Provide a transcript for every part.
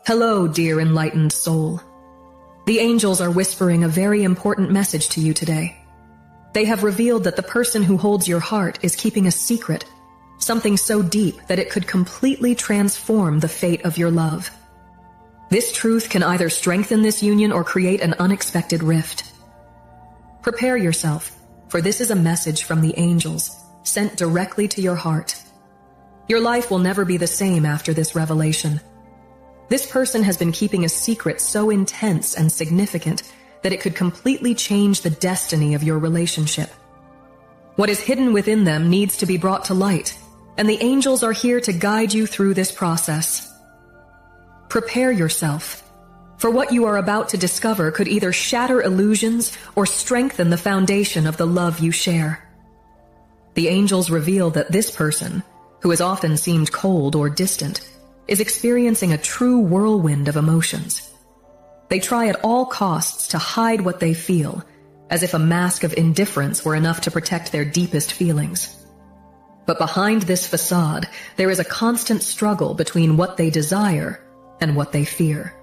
Hello, dear enlightened soul. The angels are whispering a very important message to you today. They have revealed that the person who holds your heart is keeping a secret, something so deep that it could completely transform the fate of your love. This truth can either strengthen this union or create an unexpected rift. Prepare yourself, for this is a message from the angels, sent directly to your heart. Your life will never be the same after this revelation. This person has been keeping a secret so intense and significant that it could completely change the destiny of your relationship. What is hidden within them needs to be brought to light, and the angels are here to guide you through this process. Prepare yourself, for what you are about to discover could either shatter illusions or strengthen the foundation of the love you share. The angels reveal that this person, who has often seemed cold or distant, is experiencing a true whirlwind of emotions. They try at all costs to hide what they feel, as if a mask of indifference were enough to protect their deepest feelings. But behind this facade, there is a constant struggle between what they desire and what they fear.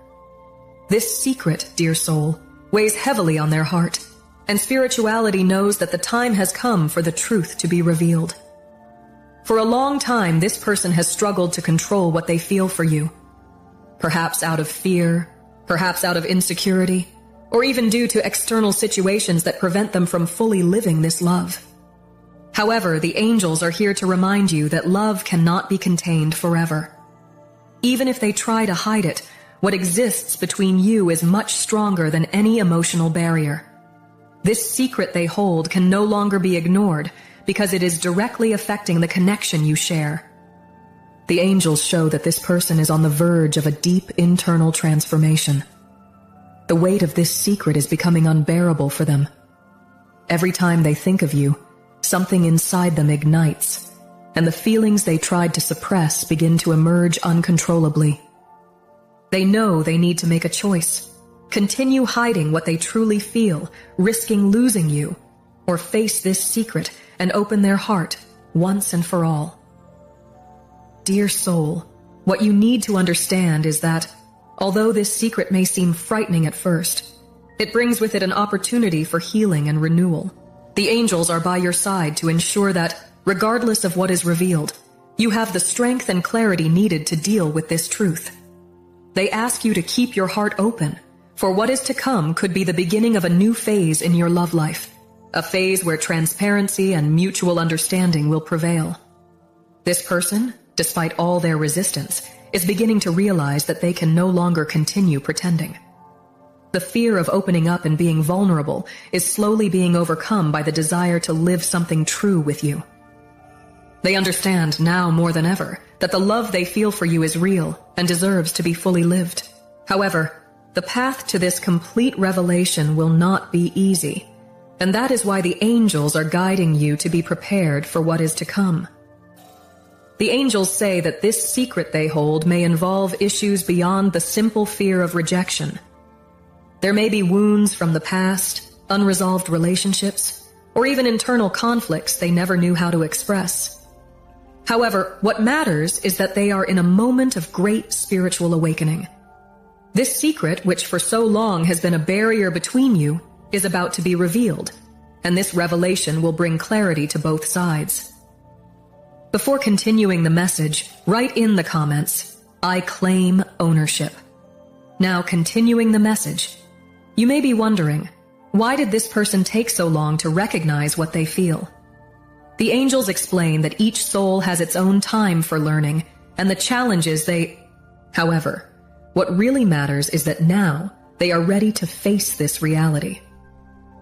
This secret, dear soul, weighs heavily on their heart, and spirituality knows that the time has come for the truth to be revealed. For a long time, this person has struggled to control what they feel for you. Perhaps out of fear, perhaps out of insecurity, or even due to external situations that prevent them from fully living this love. However, the angels are here to remind you that love cannot be contained forever. Even if they try to hide it, what exists between you is much stronger than any emotional barrier. This secret they hold can no longer be ignored, because it is directly affecting the connection you share. The angels show that this person is on the verge of a deep internal transformation. The weight of this secret is becoming unbearable for them. Every time they think of you, something inside them ignites, and the feelings they tried to suppress begin to emerge uncontrollably. They know they need to make a choice: continue hiding what they truly feel, risking losing you, or face this secret and open their heart once and for all. Dear soul, what you need to understand is that, although this secret may seem frightening at first, it brings with it an opportunity for healing and renewal. The angels are by your side to ensure that, regardless of what is revealed, you have the strength and clarity needed to deal with this truth. They ask you to keep your heart open, for what is to come could be the beginning of a new phase in your love life. A phase where transparency and mutual understanding will prevail. This person, despite all their resistance, is beginning to realize that they can no longer continue pretending. The fear of opening up and being vulnerable is slowly being overcome by the desire to live something true with you. They understand now more than ever that the love they feel for you is real and deserves to be fully lived. However, the path to this complete revelation will not be easy. And that is why the angels are guiding you to be prepared for what is to come. The angels say that this secret they hold may involve issues beyond the simple fear of rejection. There may be wounds from the past, unresolved relationships, or even internal conflicts they never knew how to express. However, what matters is that they are in a moment of great spiritual awakening. This secret, which for so long has been a barrier between you, is about to be revealed, and this revelation will bring clarity to both sides. Before continuing the message, write in the comments, "I claim ownership." Now, continuing the message, you may be wondering, why did this person take so long to recognize what they feel? The angels explain that each soul has its own time for learning, and the challenges However, what really matters is that now they are ready to face this reality.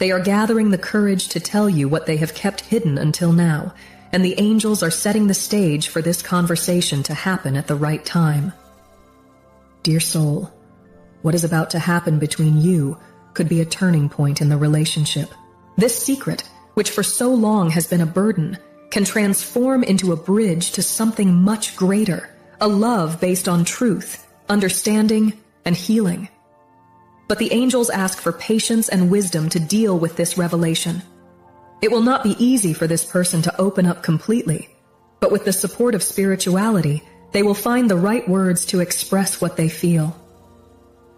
They are gathering the courage to tell you what they have kept hidden until now, and the angels are setting the stage for this conversation to happen at the right time. Dear soul, what is about to happen between you could be a turning point in the relationship. This secret, which for so long has been a burden, can transform into a bridge to something much greater, a love based on truth, understanding, and healing. But the angels ask for patience and wisdom to deal with this revelation. It will not be easy for this person to open up completely, but with the support of spirituality, they will find the right words to express what they feel.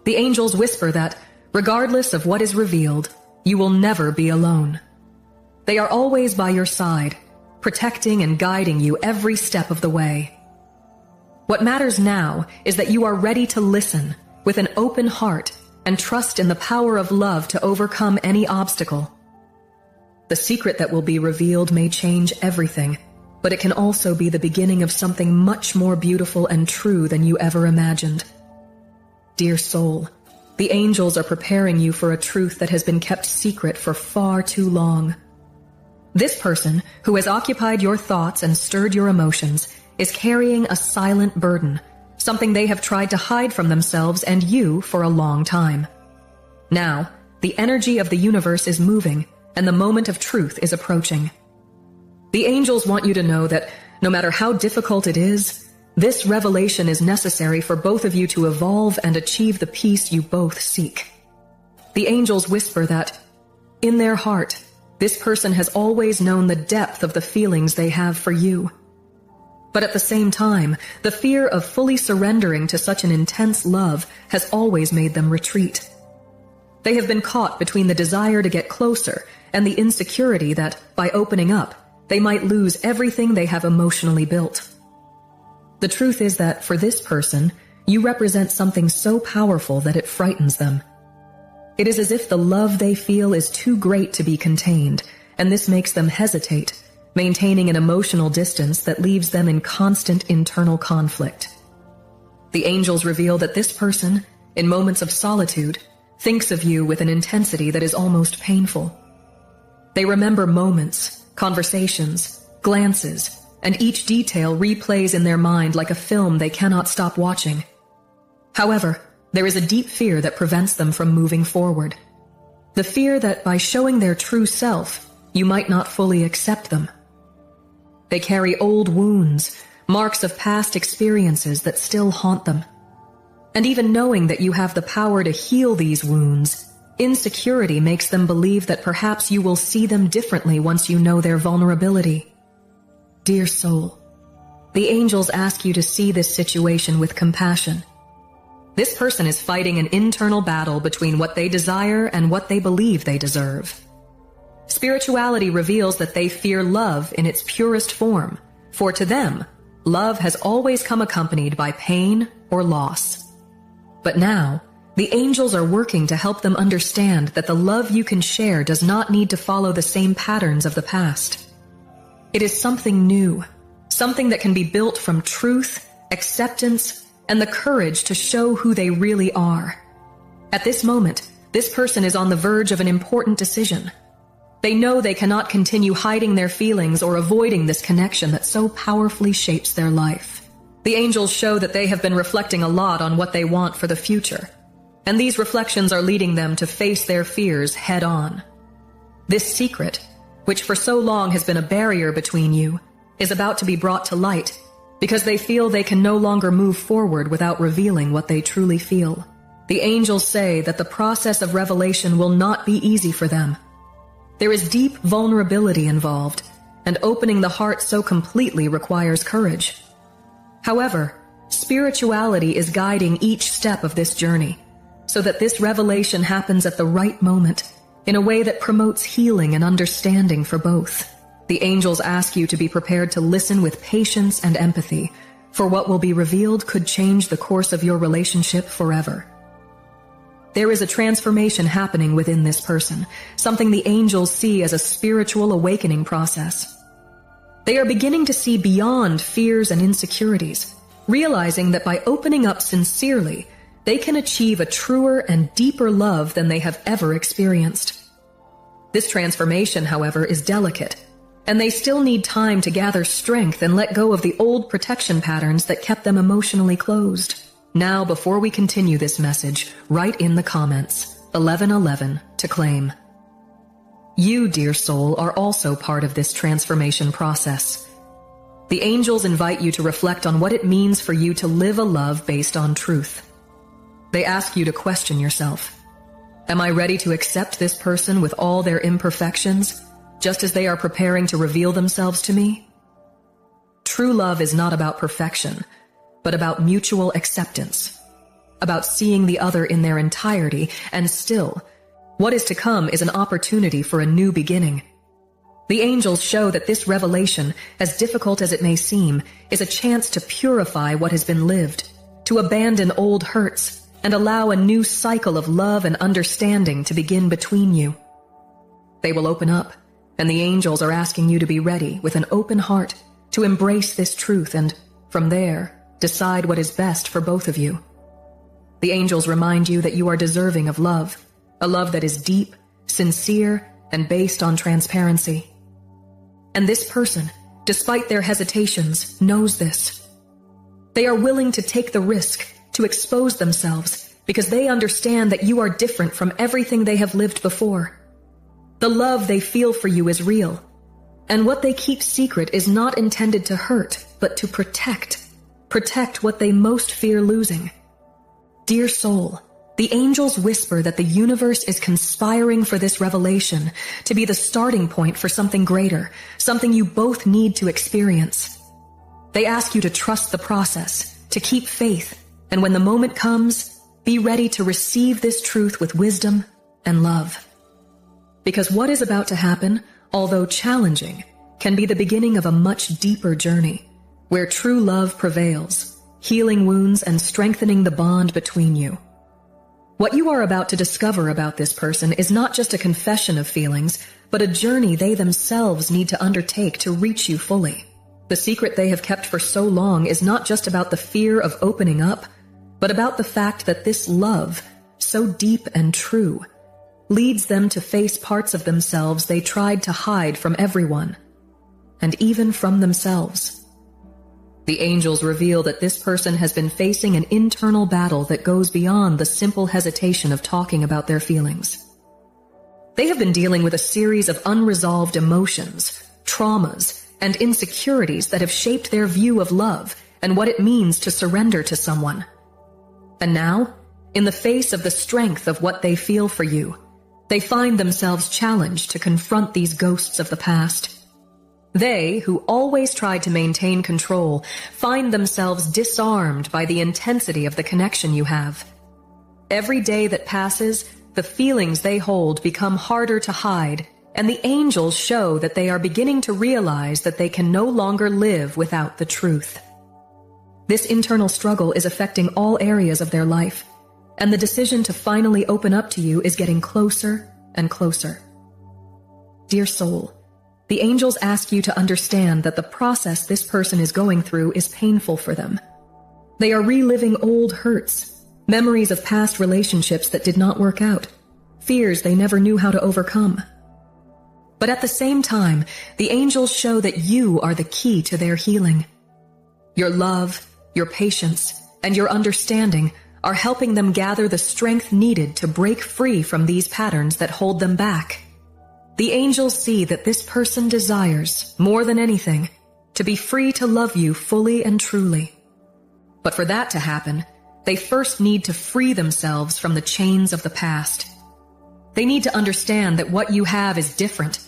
The angels whisper that, regardless of what is revealed, you will never be alone. They are always by your side, protecting and guiding you every step of the way. What matters now is that you are ready to listen with an open heart and trust in the power of love to overcome any obstacle. The secret that will be revealed may change everything, but it can also be the beginning of something much more beautiful and true than you ever imagined. Dear soul, the angels are preparing you for a truth that has been kept secret for far too long. This person, who has occupied your thoughts and stirred your emotions, is carrying a silent burden, something they have tried to hide from themselves and you for a long time. Now, the energy of the universe is moving, and the moment of truth is approaching. The angels want you to know that, no matter how difficult it is, this revelation is necessary for both of you to evolve and achieve the peace you both seek. The angels whisper that, in their heart, this person has always known the depth of the feelings they have for you. But at the same time, the fear of fully surrendering to such an intense love has always made them retreat. They have been caught between the desire to get closer and the insecurity that, by opening up, they might lose everything they have emotionally built. The truth is that, for this person, you represent something so powerful that it frightens them. It is as if the love they feel is too great to be contained, and this makes them hesitate, maintaining an emotional distance that leaves them in constant internal conflict. The angels reveal that this person, in moments of solitude, thinks of you with an intensity that is almost painful. They remember moments, conversations, glances, and each detail replays in their mind like a film they cannot stop watching. However, there is a deep fear that prevents them from moving forward. The fear that by showing their true self, you might not fully accept them. They carry old wounds, marks of past experiences that still haunt them. And even knowing that you have the power to heal these wounds, insecurity makes them believe that perhaps you will see them differently once you know their vulnerability. Dear soul, the angels ask you to see this situation with compassion. This person is fighting an internal battle between what they desire and what they believe they deserve. Spirituality reveals that they fear love in its purest form, for to them, love has always come accompanied by pain or loss. But now, the angels are working to help them understand that the love you can share does not need to follow the same patterns of the past. It is something new, something that can be built from truth, acceptance, and the courage to show who they really are. At this moment, this person is on the verge of an important decision. They know they cannot continue hiding their feelings or avoiding this connection that so powerfully shapes their life. The angels show that they have been reflecting a lot on what they want for the future, and these reflections are leading them to face their fears head on. This secret, which for so long has been a barrier between you, is about to be brought to light, because they feel they can no longer move forward without revealing what they truly feel. The angels say that the process of revelation will not be easy for them. There is deep vulnerability involved, and opening the heart so completely requires courage. However, spirituality is guiding each step of this journey, so that this revelation happens at the right moment, in a way that promotes healing and understanding for both. The angels ask you to be prepared to listen with patience and empathy, for what will be revealed could change the course of your relationship forever. There is a transformation happening within this person, something the angels see as a spiritual awakening process. They are beginning to see beyond fears and insecurities, realizing that by opening up sincerely, they can achieve a truer and deeper love than they have ever experienced. This transformation, however, is delicate, and they still need time to gather strength and let go of the old protection patterns that kept them emotionally closed. Now, before we continue this message, write in the comments 1111 to claim. You, dear soul, are also part of this transformation process. The angels invite you to reflect on what it means for you to live a love based on truth. They ask you to question yourself. Am I ready to accept this person with all their imperfections, just as they are preparing to reveal themselves to me? True love is not about perfection, but about mutual acceptance. about seeing the other in their entirety, and still, what is to come is an opportunity for a new beginning. The angels show that this revelation, as difficult as it may seem, is a chance to purify what has been lived, to abandon old hurts, and allow a new cycle of love and understanding to begin between you. They will open up, and the angels are asking you to be ready with an open heart to embrace this truth and, from there, decide what is best for both of you. The angels remind you that you are deserving of love, a love that is deep, sincere, and based on transparency. And this person, despite their hesitations, knows this. They are willing to take the risk to expose themselves because they understand that you are different from everything they have lived before. The love they feel for you is real, and what they keep secret is not intended to hurt, but to protect what they most fear losing. Dear soul, the angels whisper that the universe is conspiring for this revelation to be the starting point for something greater, something you both need to experience. They ask you to trust the process, to keep faith, and when the moment comes, be ready to receive this truth with wisdom and love. Because what is about to happen, although challenging, can be the beginning of a much deeper journey, where true love prevails, healing wounds and strengthening the bond between you. What you are about to discover about this person is not just a confession of feelings, but a journey they themselves need to undertake to reach you fully. The secret they have kept for so long is not just about the fear of opening up, but about the fact that this love, so deep and true, leads them to face parts of themselves they tried to hide from everyone, and even from themselves. The angels reveal that this person has been facing an internal battle that goes beyond the simple hesitation of talking about their feelings. They have been dealing with a series of unresolved emotions, traumas, and insecurities that have shaped their view of love and what it means to surrender to someone. And now, in the face of the strength of what they feel for you, they find themselves challenged to confront these ghosts of the past. They, who always tried to maintain control, find themselves disarmed by the intensity of the connection you have. Every day that passes, the feelings they hold become harder to hide, and the angels show that they are beginning to realize that they can no longer live without the truth. This internal struggle is affecting all areas of their life, and the decision to finally open up to you is getting closer and closer. Dear soul, the angels ask you to understand that the process this person is going through is painful for them. They are reliving old hurts, memories of past relationships that did not work out, fears they never knew how to overcome. But at the same time, the angels show that you are the key to their healing. Your love, your patience, and your understanding are helping them gather the strength needed to break free from these patterns that hold them back. The angels see that this person desires, more than anything, to be free to love you fully and truly. But for that to happen, they first need to free themselves from the chains of the past. They need to understand that what you have is different,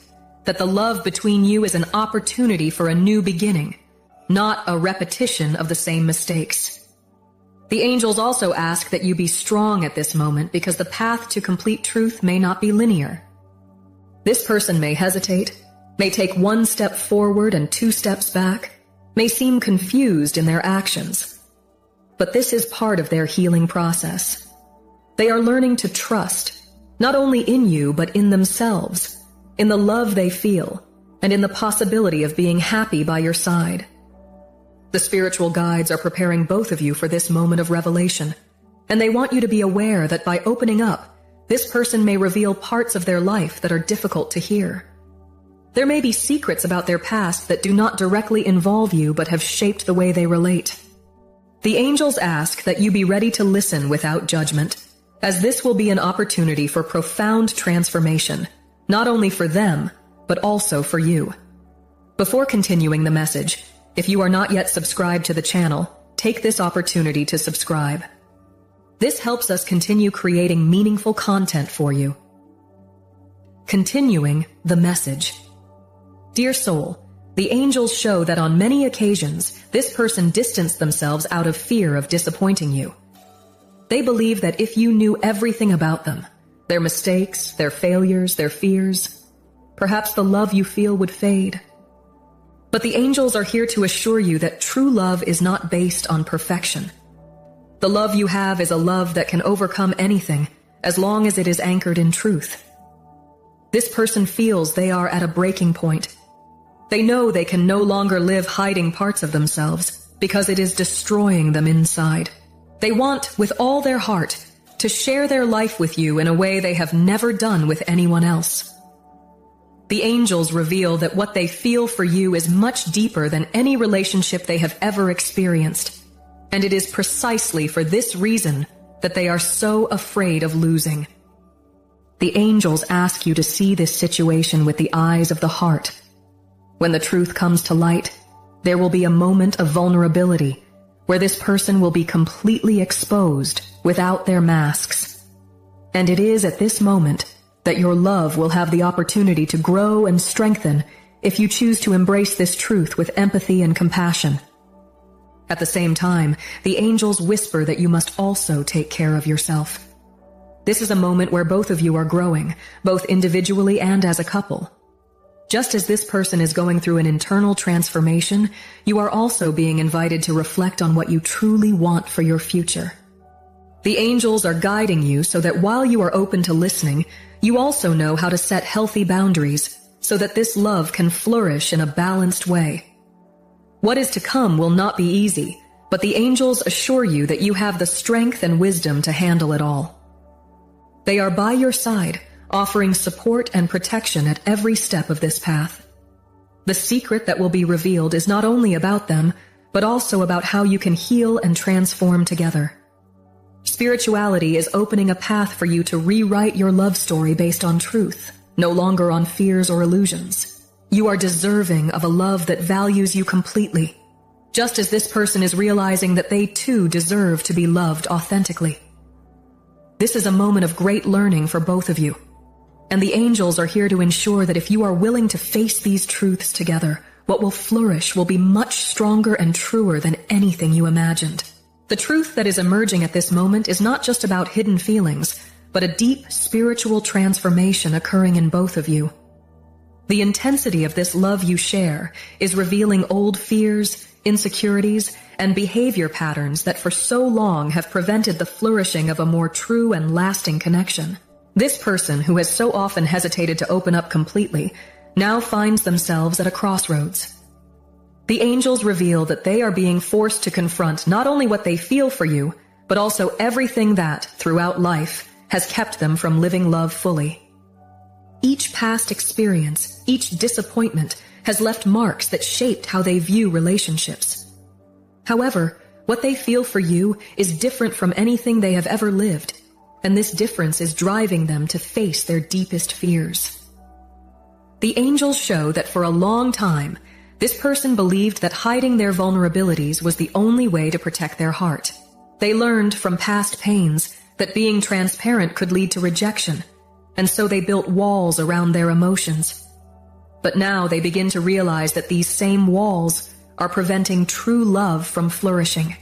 that the love between you is an opportunity for a new beginning, not a repetition of the same mistakes. The angels also ask that you be strong at this moment because the path to complete truth may not be linear. This person may hesitate, may take one step forward and 2 steps back, may seem confused in their actions. But this is part of their healing process. They are learning to trust, not only in you but in themselves, in the love they feel, and in the possibility of being happy by your side. The spiritual guides are preparing both of you for this moment of revelation, and they want you to be aware that by opening up, this person may reveal parts of their life that are difficult to hear. There may be secrets about their past that do not directly involve you but have shaped the way they relate. The angels ask that you be ready to listen without judgment, as this will be an opportunity for profound transformation, not only for them, but also for you. Before continuing the message, if you are not yet subscribed to the channel, take this opportunity to subscribe. This helps us continue creating meaningful content for you. Continuing the message. Dear soul, the angels show that on many occasions, this person distanced themselves out of fear of disappointing you. They believe that if you knew everything about them, their mistakes, their failures, their fears, perhaps the love you feel would fade. But the angels are here to assure you that true love is not based on perfection. The love you have is a love that can overcome anything as long as it is anchored in truth. This person feels they are at a breaking point. They know they can no longer live hiding parts of themselves because it is destroying them inside. They want, with all their heart, to share their life with you in a way they have never done with anyone else. The angels reveal that what they feel for you is much deeper than any relationship they have ever experienced, and it is precisely for this reason that they are so afraid of losing. The angels ask you to see this situation with the eyes of the heart. When the truth comes to light, there will be a moment of vulnerability where this person will be completely exposed without their masks. And it is at this moment that your love will have the opportunity to grow and strengthen if you choose to embrace this truth with empathy and compassion. At the same time, the angels whisper that you must also take care of yourself. This is a moment where both of you are growing, both individually and as a couple. Just as this person is going through an internal transformation, you are also being invited to reflect on what you truly want for your future. The angels are guiding you so that while you are open to listening, you also know how to set healthy boundaries so that this love can flourish in a balanced way. What is to come will not be easy, but the angels assure you that you have the strength and wisdom to handle it all. They are by your side, offering support and protection at every step of this path. The secret that will be revealed is not only about them, but also about how you can heal and transform together. Spirituality is opening a path for you to rewrite your love story based on truth, no longer on fears or illusions. You are deserving of a love that values you completely, just as this person is realizing that they too deserve to be loved authentically. This is a moment of great learning for both of you, and the angels are here to ensure that if you are willing to face these truths together, what will flourish will be much stronger and truer than anything you imagined. The truth that is emerging at this moment is not just about hidden feelings, but a deep spiritual transformation occurring in both of you. The intensity of this love you share is revealing old fears, insecurities, and behavior patterns that for so long have prevented the flourishing of a more true and lasting connection. This person, who has so often hesitated to open up completely, now finds themselves at a crossroads. The angels reveal that they are being forced to confront not only what they feel for you, but also everything that, throughout life, has kept them from living love fully. Each past experience, each disappointment, has left marks that shaped how they view relationships. However, what they feel for you is different from anything they have ever lived, and this difference is driving them to face their deepest fears. The angels show that for a long time, this person believed that hiding their vulnerabilities was the only way to protect their heart. They learned from past pains that being transparent could lead to rejection, and so they built walls around their emotions. But now they begin to realize that these same walls are preventing true love from flourishing.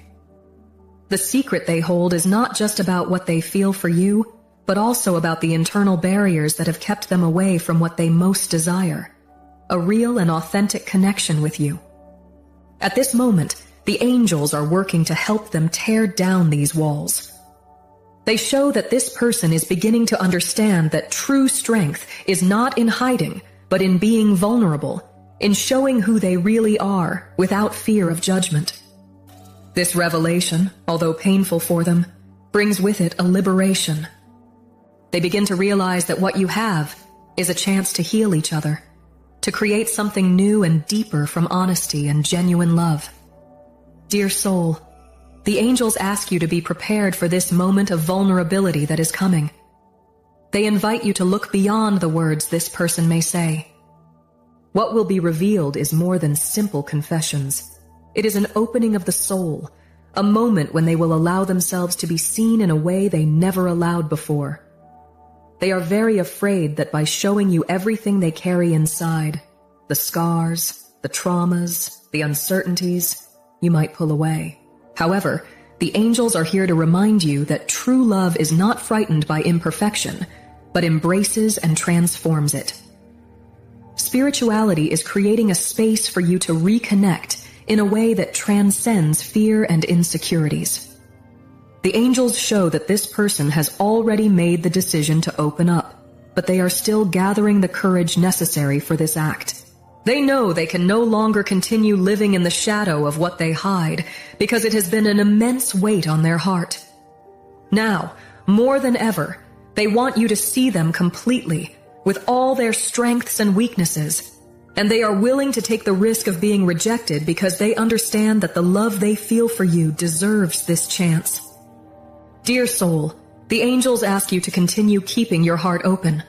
The secret they hold is not just about what they feel for you, but also about the internal barriers that have kept them away from what they most desire, a real and authentic connection with you. At this moment, the angels are working to help them tear down these walls. They show that this person is beginning to understand that true strength is not in hiding, but in being vulnerable, in showing who they really are without fear of judgment. This revelation, although painful for them, brings with it a liberation. They begin to realize that what you have is a chance to heal each other, to create something new and deeper from honesty and genuine love. Dear soul, the angels ask you to be prepared for this moment of vulnerability that is coming. They invite you to look beyond the words this person may say. What will be revealed is more than simple confessions. It is an opening of the soul, a moment when they will allow themselves to be seen in a way they never allowed before. They are very afraid that by showing you everything they carry inside, the scars, the traumas, the uncertainties, you might pull away. However, the angels are here to remind you that true love is not frightened by imperfection, but embraces and transforms it. Spirituality is creating a space for you to reconnect in a way that transcends fear and insecurities. The angels show that this person has already made the decision to open up, but they are still gathering the courage necessary for this act. They know they can no longer continue living in the shadow of what they hide, because it has been an immense weight on their heart. Now, more than ever, they want you to see them completely, with all their strengths and weaknesses, and they are willing to take the risk of being rejected because they understand that the love they feel for you deserves this chance. Dear soul, the angels ask you to continue keeping your heart open.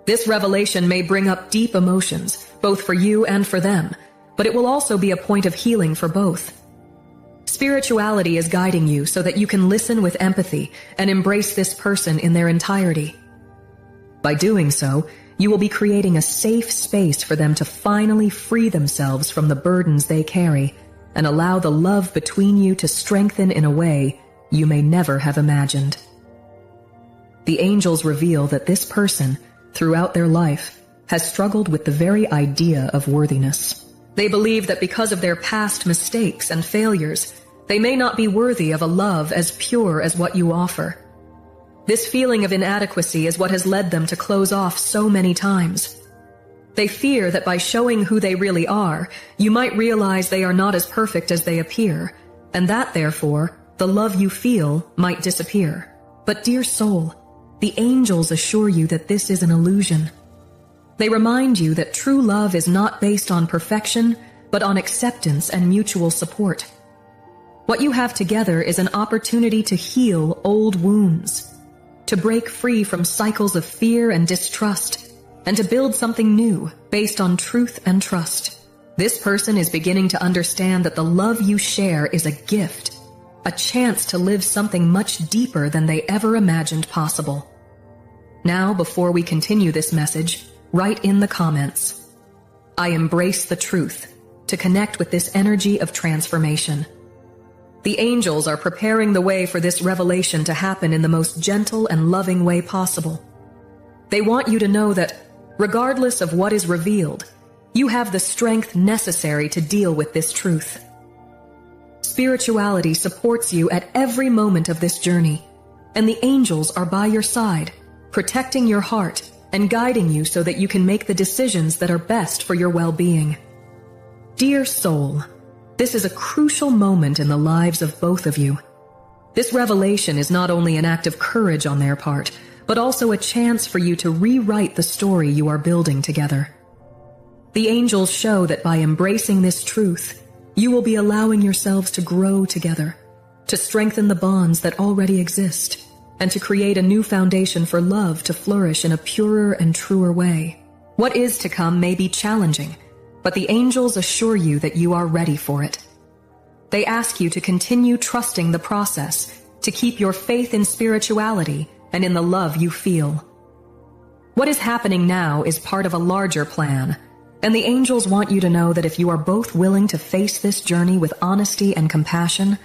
This revelation may bring up deep emotions, both for you and for them, but it will also be a point of healing for both. Spirituality is guiding you so that you can listen with empathy and embrace this person in their entirety. By doing so, you will be creating a safe space for them to finally free themselves from the burdens they carry and allow the love between you to strengthen in a way you may never have imagined. The angels reveal that this person, throughout their life, has struggled with the very idea of worthiness. They believe that because of their past mistakes and failures, they may not be worthy of a love as pure as what you offer. This feeling of inadequacy is what has led them to close off so many times. They fear that by showing who they really are, you might realize they are not as perfect as they appear, and that, therefore, the love you feel might disappear. But dear soul, the angels assure you that this is an illusion. They remind you that true love is not based on perfection, but on acceptance and mutual support. What you have together is an opportunity to heal old wounds, to break free from cycles of fear and distrust, and to build something new based on truth and trust. This person is beginning to understand that the love you share is a gift, a chance to live something much deeper than they ever imagined possible. Now, before we continue this message, write in the comments, "I embrace the truth," to connect with this energy of transformation. The angels are preparing the way for this revelation to happen in the most gentle and loving way possible. They want you to know that, regardless of what is revealed, you have the strength necessary to deal with this truth. Spirituality supports you at every moment of this journey, and the angels are by your side, protecting your heart and guiding you so that you can make the decisions that are best for your well-being. Dear soul, this is a crucial moment in the lives of both of you. This revelation is not only an act of courage on their part, but also a chance for you to rewrite the story you are building together. The angels show that by embracing this truth, you will be allowing yourselves to grow together, to strengthen the bonds that already exist, and to create a new foundation for love to flourish in a purer and truer way. What is to come may be challenging, but the angels assure you that you are ready for it. They ask you to continue trusting the process, to keep your faith in spirituality and in the love you feel. What is happening now is part of a larger plan, and the angels want you to know that if you are both willing to face this journey with honesty and compassion,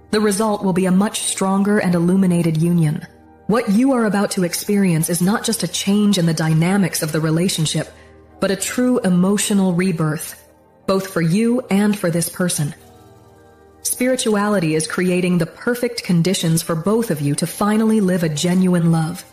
the result will be a much stronger and illuminated union. What you are about to experience is not just a change in the dynamics of the relationship, but a true emotional rebirth, both for you and for this person. Spirituality is creating the perfect conditions for both of you to finally live a genuine love,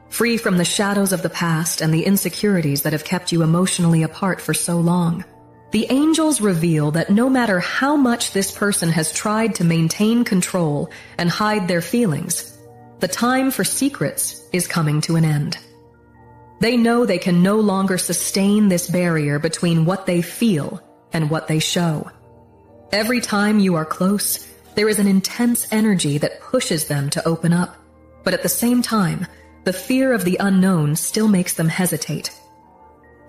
free from the shadows of the past and the insecurities that have kept you emotionally apart for so long. The angels reveal that no matter how much this person has tried to maintain control and hide their feelings, the time for secrets is coming to an end. They know they can no longer sustain this barrier between what they feel and what they show. Every time you are close, there is an intense energy that pushes them to open up, but at the same time, the fear of the unknown still makes them hesitate.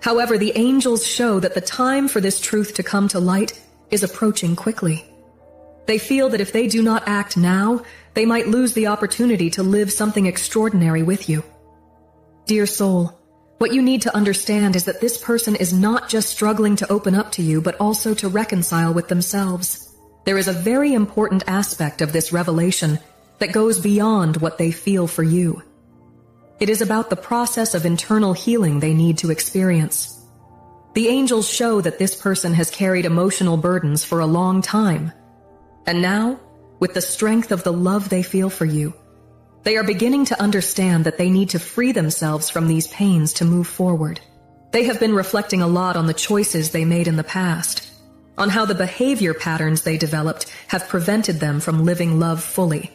However, the angels show that the time for this truth to come to light is approaching quickly. They feel that if they do not act now, they might lose the opportunity to live something extraordinary with you. Dear soul, what you need to understand is that this person is not just struggling to open up to you, but also to reconcile with themselves. there is a very important aspect of this revelation that goes beyond what they feel for you. It is about the process of internal healing they need to experience. The angels show that this person has carried emotional burdens for a long time, and now, with the strength of the love they feel for you, they are beginning to understand that they need to free themselves from these pains to move forward. They have been reflecting a lot on the choices they made in the past, on how the behavior patterns they developed have prevented them from living love fully.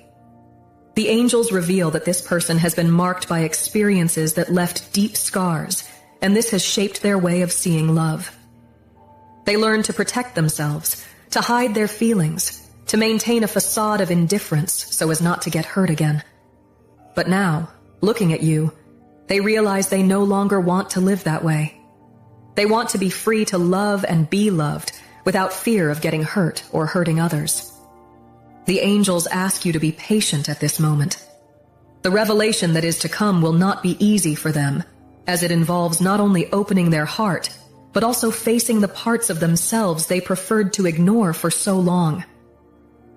The angels reveal that this person has been marked by experiences that left deep scars, and this has shaped their way of seeing love. They learn to protect themselves, to hide their feelings, to maintain a facade of indifference so as not to get hurt again. But now, looking at you, they realize they no longer want to live that way. They want to be free to love and be loved without fear of getting hurt or hurting others. The angels ask you to be patient at this moment. The revelation that is to come will not be easy for them, as it involves not only opening their heart, but also facing the parts of themselves they preferred to ignore for so long.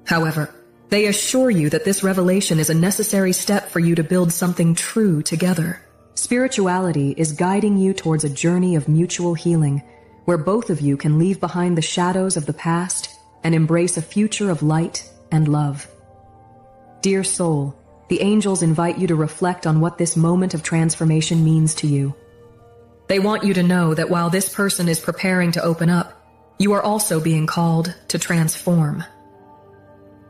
However, they assure you that this revelation is a necessary step for you to build something true together. Spirituality is guiding you towards a journey of mutual healing, where both of you can leave behind the shadows of the past and embrace a future of light and love. Dear soul, the angels invite you to reflect on what this moment of transformation means to you. They want you to know that while this person is preparing to open up, you are also being called to transform.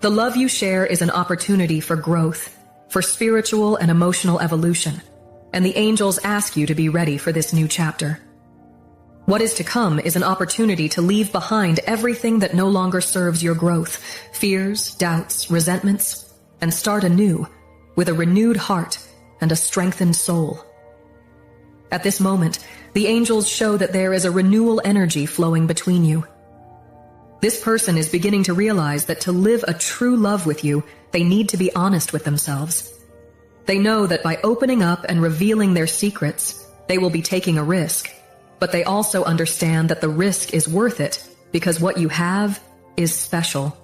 The love you share is an opportunity for growth, for spiritual and emotional evolution, and the angels ask you to be ready for this new chapter. What is to come is an opportunity to leave behind everything that no longer serves your growth, fears, doubts, resentments, and start anew with a renewed heart and a strengthened soul. At this moment, the angels show that there is a renewal energy flowing between you. This person is beginning to realize that to live a true love with you, they need to be honest with themselves. They know that by opening up and revealing their secrets, they will be taking a risk, but they also understand that the risk is worth it because what you have is special.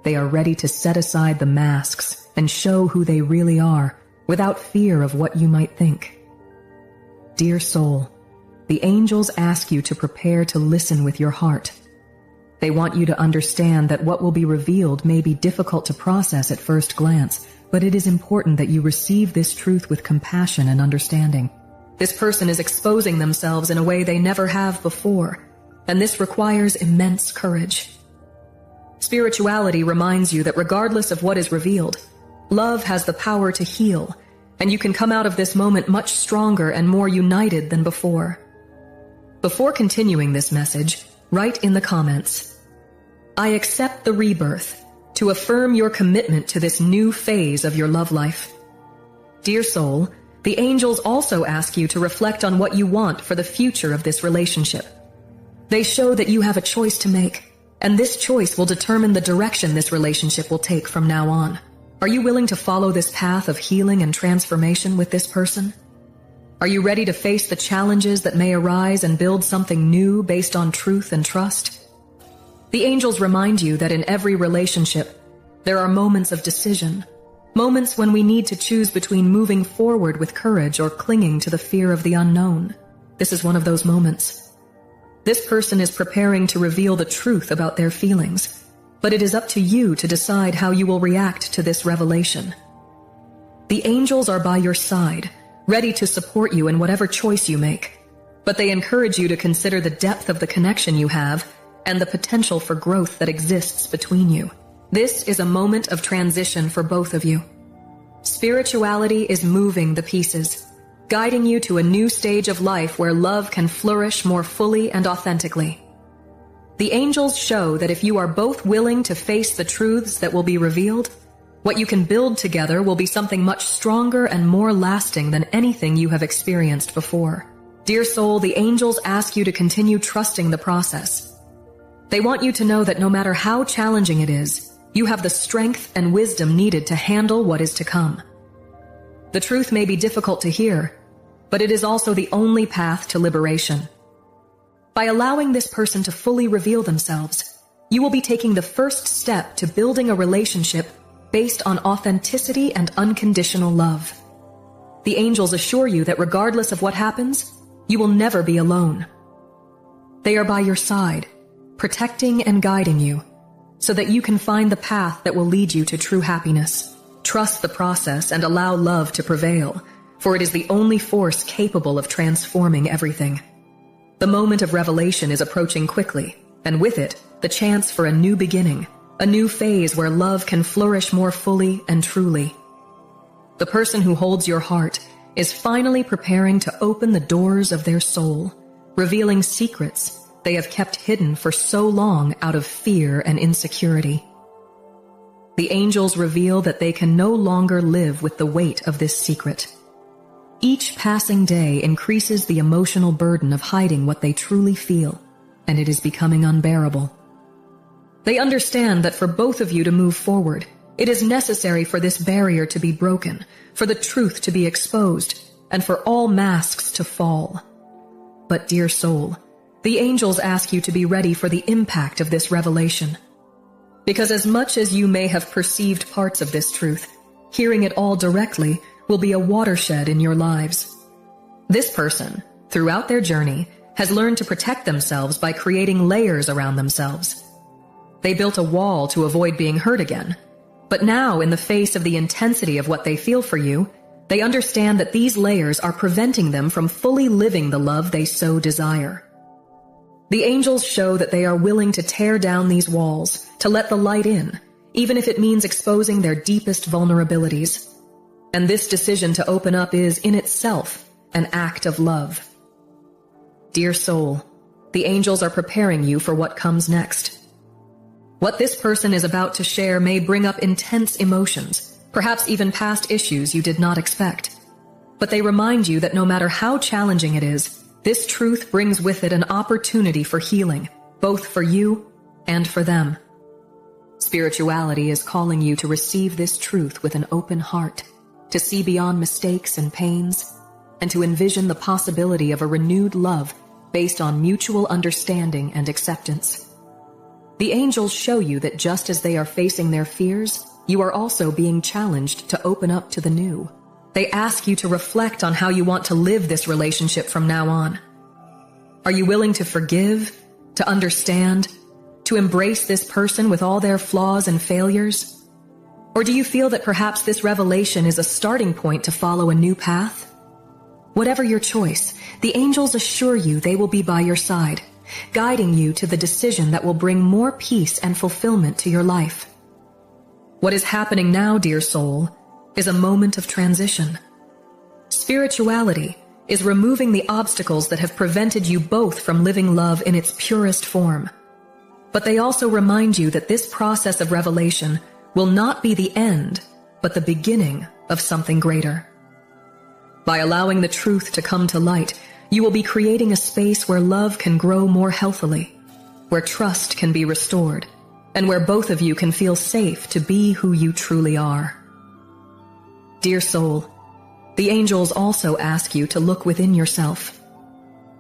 They are ready to set aside the masks and show who they really are without fear of what you might think. Dear soul, the angels ask you to prepare to listen with your heart. They want you to understand that what will be revealed may be difficult to process at first glance, but it is important that you receive this truth with compassion and understanding. This person is exposing themselves in a way they never have before, and this requires immense courage. Spirituality reminds you that regardless of what is revealed, love has the power to heal, and you can come out of this moment much stronger and more united than before. Before continuing this message, write in the comments, "I accept the rebirth," to affirm your commitment to this new phase of your love life. Dear soul, the angels also ask you to reflect on what you want for the future of this relationship. They show that you have a choice to make, and this choice will determine the direction this relationship will take from now on. Are you willing to follow this path of healing and transformation with this person? Are you ready to face the challenges that may arise and build something new based on truth and trust? The angels remind you that in every relationship, there are moments of decision, moments when we need to choose between moving forward with courage or clinging to the fear of the unknown. This is one of those moments. This person is preparing to reveal the truth about their feelings, but it is up to you to decide how you will react to this revelation. The angels are by your side, ready to support you in whatever choice you make, but they encourage you to consider the depth of the connection you have and the potential for growth that exists between you. This is a moment of transition for both of you. Spirituality is moving the pieces, guiding you to a new stage of life where love can flourish more fully and authentically. The angels show that if you are both willing to face the truths that will be revealed, what you can build together will be something much stronger and more lasting than anything you have experienced before. Dear soul, the angels ask you to continue trusting the process. They want you to know that no matter how challenging it is, you have the strength and wisdom needed to handle what is to come. The truth may be difficult to hear, but it is also the only path to liberation. By allowing this person to fully reveal themselves, you will be taking the first step to building a relationship based on authenticity and unconditional love. The angels assure you that regardless of what happens, you will never be alone. They are by your side, protecting and guiding you, so that you can find the path that will lead you to true happiness. Trust the process and allow love to prevail, for it is the only force capable of transforming everything. The moment of revelation is approaching quickly, and with it, the chance for a new beginning, a new phase where love can flourish more fully and truly. The person who holds your heart is finally preparing to open the doors of their soul, revealing secrets they have kept hidden for so long out of fear and insecurity. The angels reveal that they can no longer live with the weight of this secret. Each passing day increases the emotional burden of hiding what they truly feel, and it is becoming unbearable. They understand that for both of you to move forward, it is necessary for this barrier to be broken, for the truth to be exposed, and for all masks to fall. But dear soul, the angels ask you to be ready for the impact of this revelation. Because as much as you may have perceived parts of this truth, hearing it all directly will be a watershed in your lives. This person, throughout their journey, has learned to protect themselves by creating layers around themselves. They built a wall to avoid being hurt again. But now, in the face of the intensity of what they feel for you, they understand that these layers are preventing them from fully living the love they so desire. The angels show that they are willing to tear down these walls, to let the light in, even if it means exposing their deepest vulnerabilities. And this decision to open up is, in itself, an act of love. Dear soul, the angels are preparing you for what comes next. What this person is about to share may bring up intense emotions, perhaps even past issues you did not expect. But they remind you that no matter how challenging it is, this truth brings with it an opportunity for healing, both for you and for them. Spirituality is calling you to receive this truth with an open heart, to see beyond mistakes and pains, and to envision the possibility of a renewed love based on mutual understanding and acceptance. The angels show you that just as they are facing their fears, you are also being challenged to open up to the new. They ask you to reflect on how you want to live this relationship from now on. Are you willing to forgive, to understand, to embrace this person with all their flaws and failures? Or do you feel that perhaps this revelation is a starting point to follow a new path? Whatever your choice, the angels assure you they will be by your side, guiding you to the decision that will bring more peace and fulfillment to your life. What is happening now, dear soul, is a moment of transition. Spirituality is removing the obstacles that have prevented you both from living love in its purest form. But they also remind you that this process of revelation will not be the end, but the beginning of something greater. By allowing the truth to come to light, you will be creating a space where love can grow more healthily, where trust can be restored, and where both of you can feel safe to be who you truly are. Dear soul, the angels also ask you to look within yourself.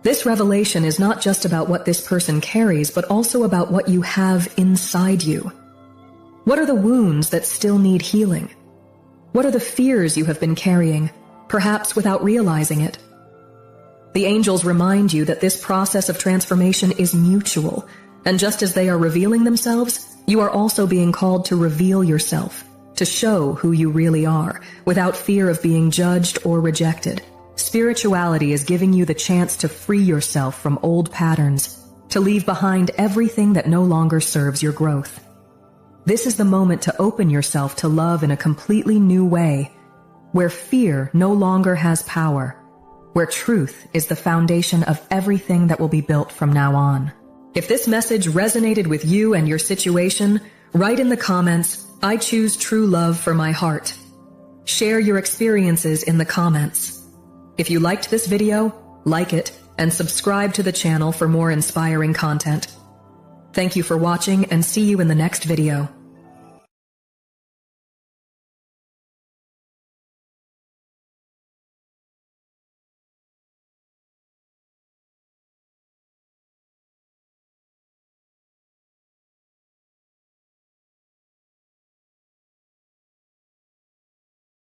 This revelation is not just about what this person carries, but also about what you have inside you. What are the wounds that still need healing? What are the fears you have been carrying, perhaps without realizing it? The angels remind you that this process of transformation is mutual, and just as they are revealing themselves, you are also being called to reveal yourself, to show who you really are, without fear of being judged or rejected. Spirituality is giving you the chance to free yourself from old patterns, to leave behind everything that no longer serves your growth. This is the moment to open yourself to love in a completely new way, where fear no longer has power, where truth is the foundation of everything that will be built from now on. If this message resonated with you and your situation, write in the comments, "I choose true love for my heart." Share your experiences in the comments. If you liked this video, like it, and subscribe to the channel for more inspiring content. Thank you for watching, and see you in the next video.